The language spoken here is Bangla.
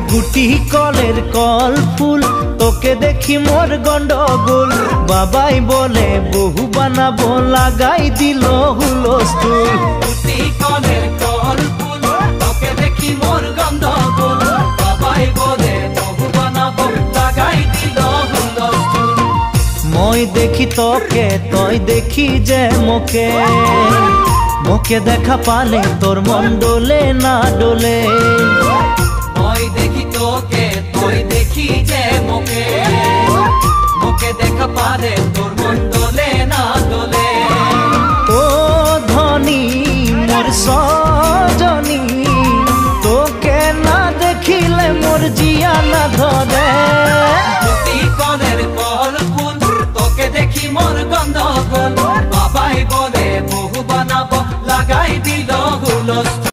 গুটি কলের কল ফুল তোকে দেখি মোর গন্ডগোল বাবাই বলে বহু বানাবো লাগাই দিল হুলস্থুল গুটি কলের কল ফুল তোকে দেখি মোর গন্ডগোল বাবাই বলে বহু বানাবো লাগাই দিল হুলস্থুল মই দেখি তোকে তই দেখি যে মোকে মোকে দেখা পালে তোর মন ডোলে না ডোলে মই দেখি তোকে তুই দেখি যে মোকে মোকে দেখা পালে তোর মন দোলে না দোলে ও ধনী মোর সজনী তোকে না দেখিলে মোর জিয়া না ধরে গুটি কলের কল ফুল তোকে দেখি মোর গন্ডগোল বাবাই বলে বহু বানাবো লাগাই দিল